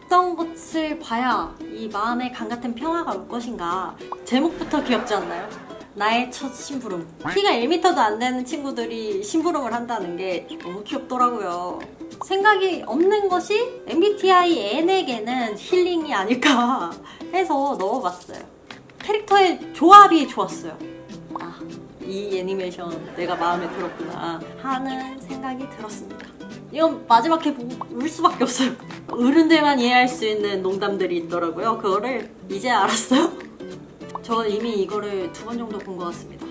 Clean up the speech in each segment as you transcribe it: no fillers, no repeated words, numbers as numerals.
어떤 것을 봐야 이 마음의 강같은 평화가 올 것인가. 제목부터 귀엽지 않나요? 나의 첫 심부름. 키가 1m도 안 되는 친구들이 심부름을 한다는 게 너무 귀엽더라고요. 생각이 없는 것이 MBTI N에게는 힐링이 아닐까 해서 넣어봤어요. 캐릭터의 조합이 좋았어요. 아, 이 애니메이션 내가 마음에 들었구나 하는 생각이 들었습니다. 이건 마지막 회 보고 울 수밖에 없어요. 어른들만 이해할 수 있는 농담들이 있더라고요. 그거를 이제 알았어요. 저 이미 이거를 2번 정도 본 것 같습니다.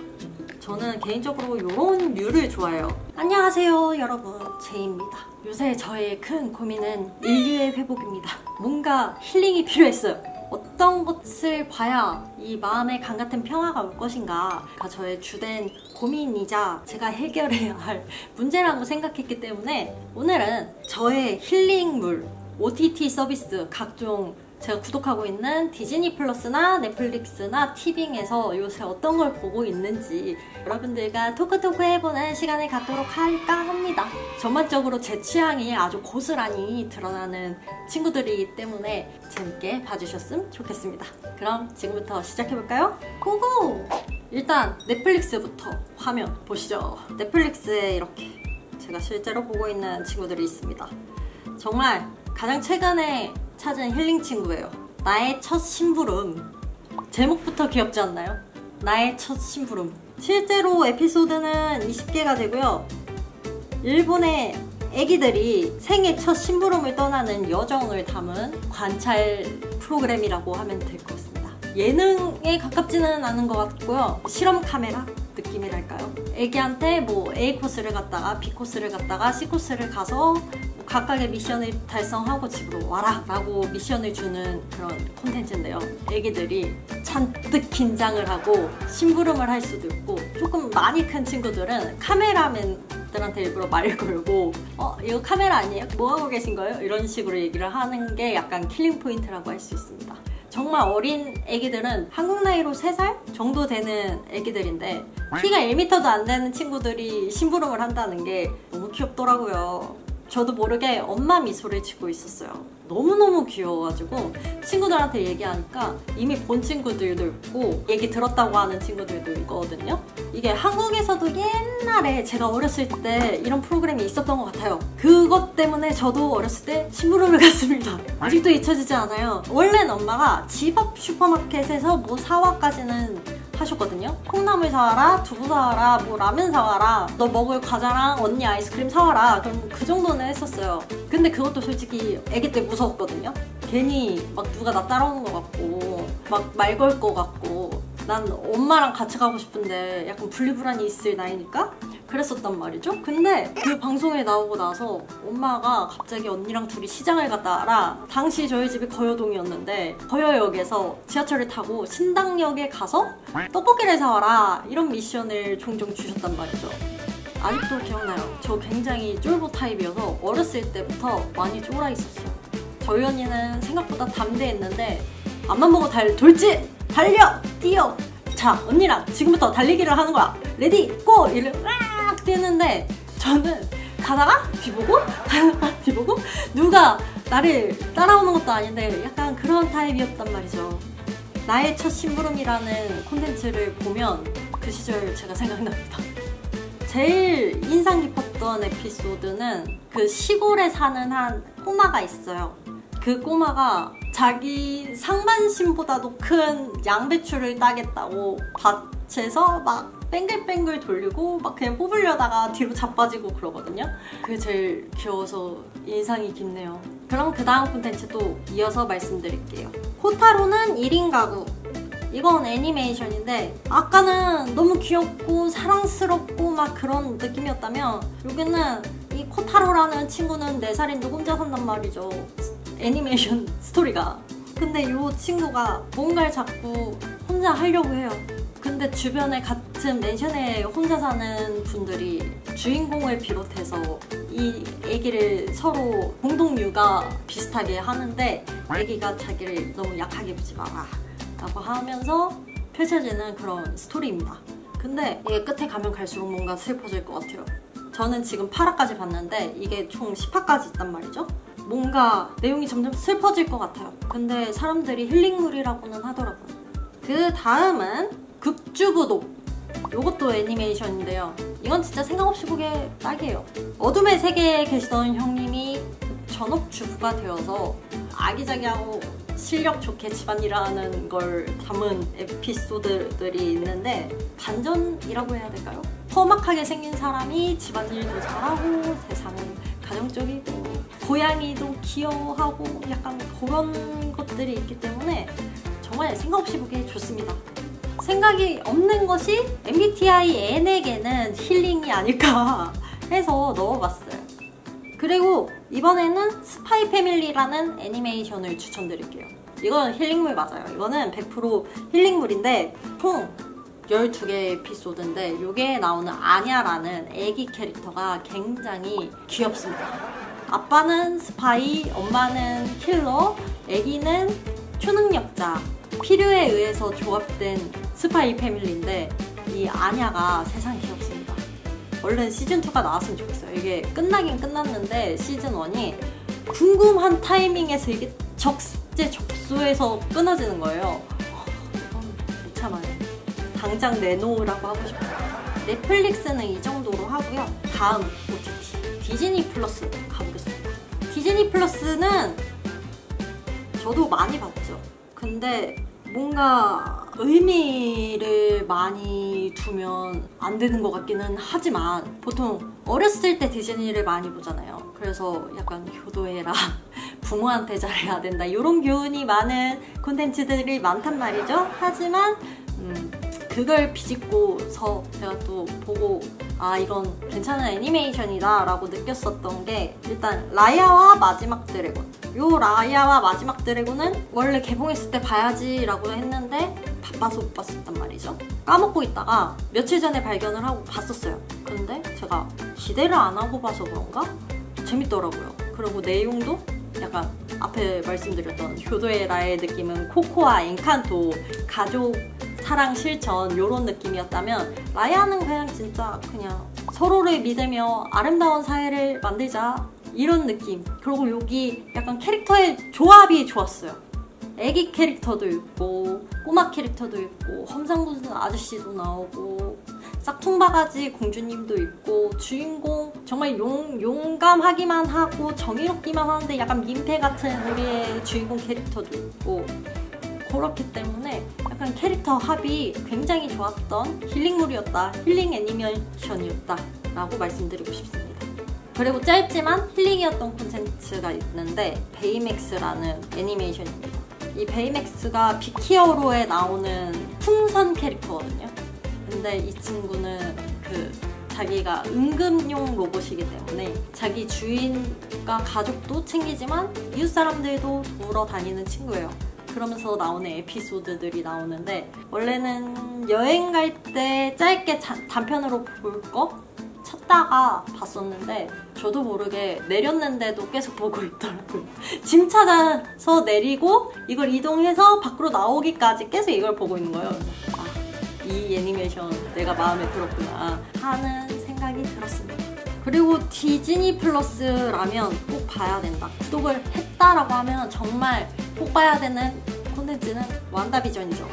저는 개인적으로 이런 류를 좋아해요. 안녕하세요 여러분, 제이입니다. 요새 저의 큰 고민은 인류의 회복입니다. 뭔가 힐링이 필요했어요. 어떤 것을 봐야 이 마음의 강같은 평화가 올 것인가 가 저의 주된 고민이자 제가 해결해야 할 문제라고 생각했기 때문에 오늘은 저의 힐링물 OTT 서비스 각종 제가 구독하고 있는 디즈니 플러스나 넷플릭스나 티빙에서 요새 어떤 걸 보고 있는지 여러분들과 토크토크 해보는 시간을 갖도록 할까 합니다. 전반적으로 제 취향이 아주 고스란히 드러나는 친구들이기 때문에 재밌게 봐주셨으면 좋겠습니다. 그럼 지금부터 시작해볼까요? 고고! 일단 넷플릭스부터 화면 보시죠. 넷플릭스에 이렇게 제가 실제로 보고 있는 친구들이 있습니다. 정말 가장 최근에 찾은 힐링 친구예요. 나의 첫 심부름. 제목부터 귀엽지 않나요? 나의 첫 심부름. 실제로 에피소드는 20개가 되고요. 일본의 애기들이 생애 첫 심부름을 떠나는 여정을 담은 관찰 프로그램이라고 하면 될 것 같습니다. 예능에 가깝지는 않은 것 같고요. 실험 카메라 느낌이랄까요? 애기한테 뭐 A 코스를 갔다가 B 코스를 갔다가 C 코스를 가서 각각의 미션을 달성하고 집으로 와라 라고 미션을 주는 그런 콘텐츠인데요. 애기들이 잔뜩 긴장을 하고 심부름을 할 수도 있고, 조금 많이 큰 친구들은 카메라맨들한테 일부러 말 걸고 이거 카메라 아니에요? 뭐하고 계신 거예요? 이런 식으로 얘기를 하는 게 약간 킬링 포인트라고 할 수 있습니다. 정말 어린 애기들은 한국 나이로 3살 정도 되는 애기들인데 키가 1m도 안 되는 친구들이 심부름을 한다는 게 너무 귀엽더라고요. 저도 모르게 엄마 미소를 짓고 있었어요. 너무너무 귀여워가지고 친구들한테 얘기하니까 이미 본 친구들도 있고 얘기 들었다고 하는 친구들도 있거든요. 이게 한국에서도 옛날에 제가 어렸을 때 이런 프로그램이 있었던 것 같아요. 그것 때문에 저도 어렸을 때 심부름을 갔습니다. 아직도 잊혀지지 않아요. 원래는 엄마가 집 앞 슈퍼마켓에서 뭐 사와까지는 하셨거든요. 콩나물 사와라, 두부 사와라, 뭐 라면 사와라, 너 먹을 과자랑 언니 아이스크림 사와라. 그럼 그 정도는 했었어요. 근데 그것도 솔직히 애기 때 무서웠거든요. 괜히 막 누가 나 따라오는 것 같고 막 말 걸 것 같고, 난 엄마랑 같이 가고 싶은데 약간 분리불안이 있을 나이니까 그랬었단 말이죠. 근데 그 방송에 나오고 나서 엄마가 갑자기 언니랑 둘이 시장을 갔다 와라. 당시 저희 집이 거여동이었는데 거여역에서 지하철을 타고 신당역에 가서 떡볶이를 사와라, 이런 미션을 종종 주셨단 말이죠. 아직도 기억나요. 저 굉장히 쫄보 타입이어서 어렸을 때부터 많이 쫄아 있었어요. 저희 언니는 생각보다 담대했는데 앞만 보고 돌지! 달려! 뛰어! 자, 언니랑 지금부터 달리기를 하는 거야. 레디! 고! 이를 막 뛰는데 저는 가다가 뒤보고 가다가 뒤보고 누가 나를 따라오는 것도 아닌데 약간 그런 타입이었단 말이죠. 나의 첫 심부름이라는 콘텐츠를 보면 그 시절 제가 생각납니다. 제일 인상 깊었던 에피소드는 그 시골에 사는 한 꼬마가 있어요. 그 꼬마가 자기 상반신보다도 큰 양배추를 따겠다고 밭에서 막 뱅글뱅글 돌리고 막 그냥 뽑으려다가 뒤로 자빠지고 그러거든요. 그게 제일 귀여워서 인상이 깊네요. 그럼 그 다음 콘텐츠도 이어서 말씀드릴게요. 호타루는 1인 가구. 이건 애니메이션인데 아까는 너무 귀엽고 사랑스럽고 막 그런 느낌이었다면 여기는 이 코타로라는 친구는 4살인데 혼자 산단 말이죠. 애니메이션 스토리가. 근데 이 친구가 뭔가를 자꾸 혼자 하려고 해요. 근데 주변에 같은 맨션에 혼자 사는 분들이 주인공을 비롯해서 이 애기를 서로 공동 육아 비슷하게 하는데 애기가 자기를 너무 약하게 보지 마라 라고 하면서 펼쳐지는 그런 스토리입니다. 근데 이게 끝에 가면 갈수록 뭔가 슬퍼질 것 같아요. 저는 지금 8화까지 봤는데 이게 총 10화까지 있단 말이죠. 뭔가 내용이 점점 슬퍼질 것 같아요. 근데 사람들이 힐링물이라고는 하더라고요. 그 다음은 극주부독. 요것도 애니메이션인데요. 이건 진짜 생각 없이 보기에 딱이에요. 어둠의 세계에 계시던 형님이 전업주부가 되어서 아기자기하고 실력 좋게 집안일을 하는 걸 담은 에피소드들이 있는데, 반전이라고 해야 될까요? 험악하게 생긴 사람이 집안일도 잘하고 세상은 가정적이고 고양이도 귀여워하고 약간 그런 것들이 있기 때문에 정말 생각 없이 보기 좋습니다. 생각이 없는 것이 MBTI N에게는 힐링이 아닐까 해서 넣어봤어요. 그리고 이번에는 스파이 패밀리라는 애니메이션을 추천드릴게요. 이건 힐링물 맞아요. 이거는 100% 힐링물인데 총 12개의 에피소드인데 여기에 나오는 아냐라는 애기 캐릭터가 굉장히 귀엽습니다. 아빠는 스파이, 엄마는 킬러, 애기는 초능력자, 필요에 의해서 조합된 스파이 패밀리인데 이 아냐가 세상에 귀엽습니다. 얼른 시즌2가 나왔으면 좋겠어요. 이게 끝나긴 끝났는데 시즌1이 궁금한 타이밍에서 이게 적재적소에서 끊어지는 거예요. 이건 못 참아요. 당장 내놓으라고 하고 싶어요. 넷플릭스는 이 정도로 하고요. 다음 OTT 디즈니 플러스 가보겠습니다. 디즈니 플러스는 저도 많이 봤죠. 근데 뭔가 의미를 많이 두면 안 되는 것 같기는 하지만 보통 어렸을 때 디즈니를 많이 보잖아요. 그래서 약간 효도해라, 부모한테 잘해야 된다, 이런 교훈이 많은 콘텐츠들이 많단 말이죠. 하지만 그걸 비집고서 제가 또 보고 아 이건 괜찮은 애니메이션이다 라고 느꼈었던 게 일단 라야와 마지막 드래곤. 요 라야와 마지막 드래곤은 원래 개봉했을 때 봐야지 라고 했는데 바빠서 못 봤었단 말이죠. 까먹고 있다가 며칠 전에 발견을 하고 봤었어요. 근데 제가 기대를 안 하고 봐서 그런가? 재밌더라고요. 그리고 내용도 약간 앞에 말씀드렸던 효도에라의 느낌은 코코와 엔칸토, 가족 사랑 실천 요런 느낌이었다면 라야는 그냥 진짜 그냥 서로를 믿으며 아름다운 사회를 만들자 이런 느낌. 그리고 여기 약간 캐릭터의 조합이 좋았어요. 애기 캐릭터도 있고 꼬마 캐릭터도 있고 험상궂은 아저씨도 나오고 싹퉁바가지 공주님도 있고 주인공 정말 용감하기만 하고 정의롭기만 하는데 약간 민폐 같은 우리의 주인공 캐릭터도 있고 그렇기 때문에 약간 캐릭터 합이 굉장히 좋았던 힐링물이었다, 힐링 애니메이션이었다 라고 말씀드리고 싶습니다. 그리고 짧지만 힐링이었던 콘텐츠가 있는데 베이맥스라는 애니메이션입니다. 이 베이맥스가 빅히어로에 나오는 풍선 캐릭터거든요. 근데 이 친구는 자기가 응급용 로봇이기 때문에 자기 주인과 가족도 챙기지만 이웃 사람들도 도우러 다니는 친구예요. 그러면서 나오는 에피소드들이 나오는데 원래는 여행 갈 때 짧게 단편으로 볼 거 찾다가 봤었는데 저도 모르게 내렸는데도 계속 보고 있더라고요. 짐 찾아서 내리고 이걸 이동해서 밖으로 나오기까지 계속 이걸 보고 있는 거예요. 아, 이 애니메이션 내가 마음에 들었구나 하는 생각이 들었습니다. 그리고 디즈니 플러스라면 꼭 봐야 된다. 구독을 했다라고 하면 정말 꼭 봐야 되는 콘텐츠는 완다비전이죠.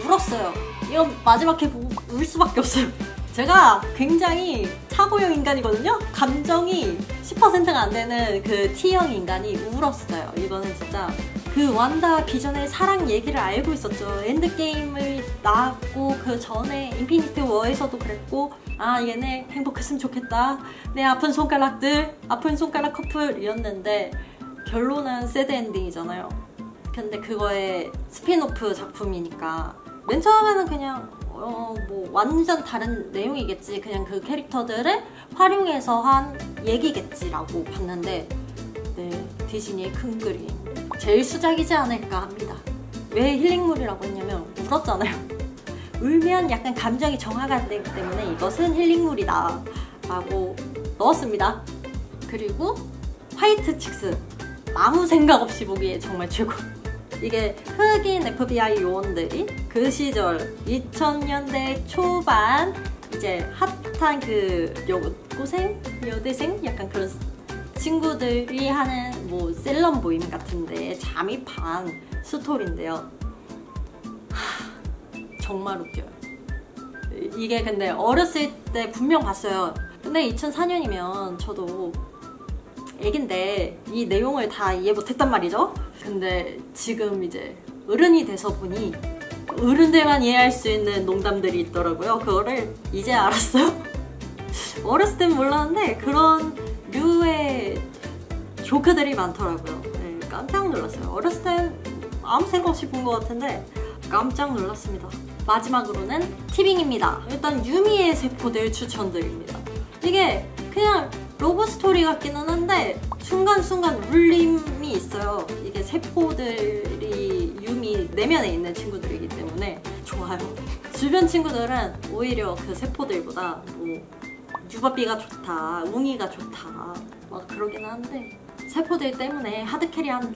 울었어요. 이거 마지막에 보고 울 수밖에 없어요. 제가 굉장히 차고형 인간이거든요. 감정이 10%가 안 되는 그 T형 인간이 울었어요. 이거는 진짜 그 완다비전의 사랑 얘기를 알고 있었죠. 엔드게임을 나왔고 그 전에 인피니티 워에서도 그랬고 아 얘네 행복했으면 좋겠다. 내 아픈 손가락들, 아픈 손가락 커플이었는데 결론은 새드 엔딩이잖아요. 근데 그거의 스핀오프 작품이니까 맨 처음에는 그냥 뭐 완전 다른 내용이겠지, 그냥 그 캐릭터들을 활용해서 한 얘기겠지라고 봤는데 네, 디즈니의 큰 그림 제일 수작이지 않을까 합니다. 왜 힐링물이라고 했냐면 울었잖아요. 울면 약간 감정이 정화가 되기 때문에 이것은 힐링물이다 라고 넣었습니다. 그리고 화이트 칙스 아무 생각 없이 보기에 정말 최고. 이게 흑인 FBI 요원들이 그 시절 2000년대 초반 이제 핫한 그 여고생? 여대생? 약간 그런 친구들이 하는 뭐 셀럽 모임 같은데 잠입한 스토리인데요. 정말 웃겨요. 이게 근데 어렸을 때 분명 봤어요. 근데 2004년이면 저도 애긴데 이 내용을 다 이해 못했단 말이죠. 근데 지금 이제 어른이 돼서 보니 어른들만 이해할 수 있는 농담들이 있더라고요. 그거를 이제 알았어요. 어렸을 땐 몰랐는데 그런 류의 조크들이 많더라고요. 네, 깜짝 놀랐어요. 어렸을 땐 아무 생각 없이 본 것 같은데 깜짝 놀랐습니다. 마지막으로는 티빙입니다. 일단 유미의 세포들 추천드립니다. 이게 그냥 러브 스토리 같기는 한데 순간순간 울림이 있어요. 이게 세포들이 유미 내면에 있는 친구들이기 때문에 좋아요. 주변 친구들은 오히려 그 세포들보다 뭐 유바비가 좋다, 웅이가 좋다 막 그러긴 한데 세포들 때문에 하드캐리한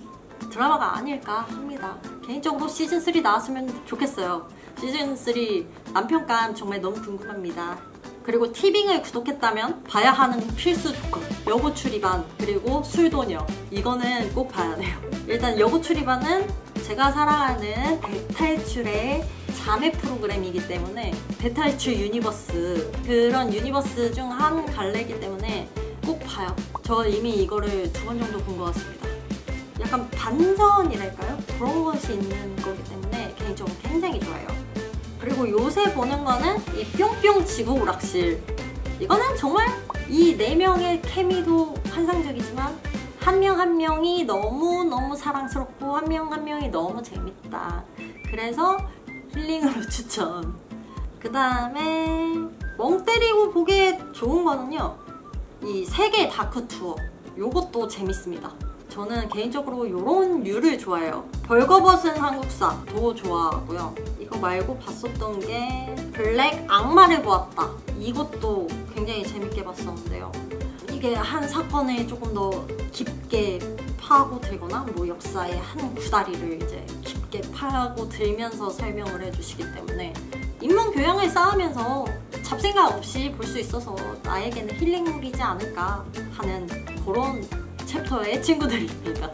드라마가 아닐까 합니다. 개인적으로 시즌3 나왔으면 좋겠어요. 시즌3 남편감 정말 너무 궁금합니다. 그리고 티빙을 구독했다면 봐야 하는 필수 조건, 여고 출입반 그리고 술도녀, 이거는 꼭 봐야 돼요. 일단 여고 출입반은 제가 사랑하는 대탈출의 자매 프로그램이기 때문에 대탈출 유니버스, 그런 유니버스 중 한 갈래이기 때문에 꼭 봐요. 저 이미 이거를 2번 정도 본 것 같습니다. 약간 반전이랄까요? 그런 것이 있는 거기 때문에 개인적으로 굉장히 좋아요. 그리고 요새 보는 거는 이 뿅뿅 지구 오락실. 이거는 정말 이 4명의 케미도 환상적이지만 한 명 한 명이 너무너무 사랑스럽고 한 명 한 명이 너무 재밌다. 그래서 힐링으로 추천. 그 다음에 멍 때리고 보기에 좋은 거는요, 이 세계 다크 투어. 요것도 재밌습니다. 저는 개인적으로 이런 류를 좋아해요. 벌거벗은 한국사도 좋아하고요. 이거 말고 봤었던 게 블랙 악마를 보았다. 이것도 굉장히 재밌게 봤었는데요. 이게 한 사건을 조금 더 깊게 파고들거나 뭐 역사의 한 구다리를 이제 깊게 파고들면서 설명을 해주시기 때문에 인문 교양을 쌓으면서 잡생각 없이 볼 수 있어서 나에게는 힐링물이지 않을까 하는 그런 챕터의 친구들입니다.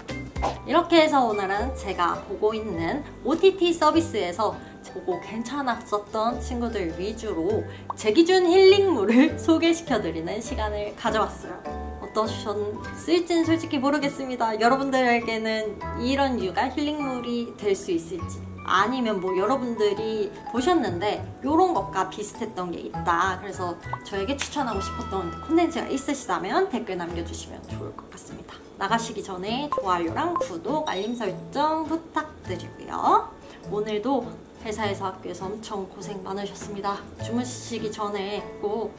이렇게 해서 오늘은 제가 보고 있는 OTT 서비스에서 보고 괜찮았었던 친구들 위주로 제 기준 힐링물을 소개시켜드리는 시간을 가져왔어요. 어떠셨을진 솔직히 모르겠습니다. 여러분들에게는 이런 류가 힐링물이 될 수 있을지, 아니면 뭐 여러분들이 보셨는데 이런 것과 비슷했던 게 있다, 그래서 저에게 추천하고 싶었던 콘텐츠가 있으시다면 댓글 남겨주시면 좋을 것 같습니다. 나가시기 전에 좋아요랑 구독, 알림 설정 부탁드리고요. 오늘도 회사에서 학교에서 엄청 고생 많으셨습니다. 주무시기 전에 꼭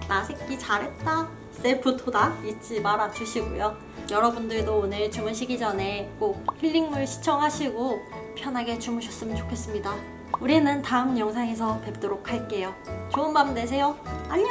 나 새끼 잘했다 셀프토다 잊지 말아 주시고요. 여러분들도 오늘 주무시기 전에 꼭 힐링물 시청하시고 편하게 주무셨으면 좋겠습니다. 우리는 다음 영상에서 뵙도록 할게요. 좋은 밤 되세요. 안녕.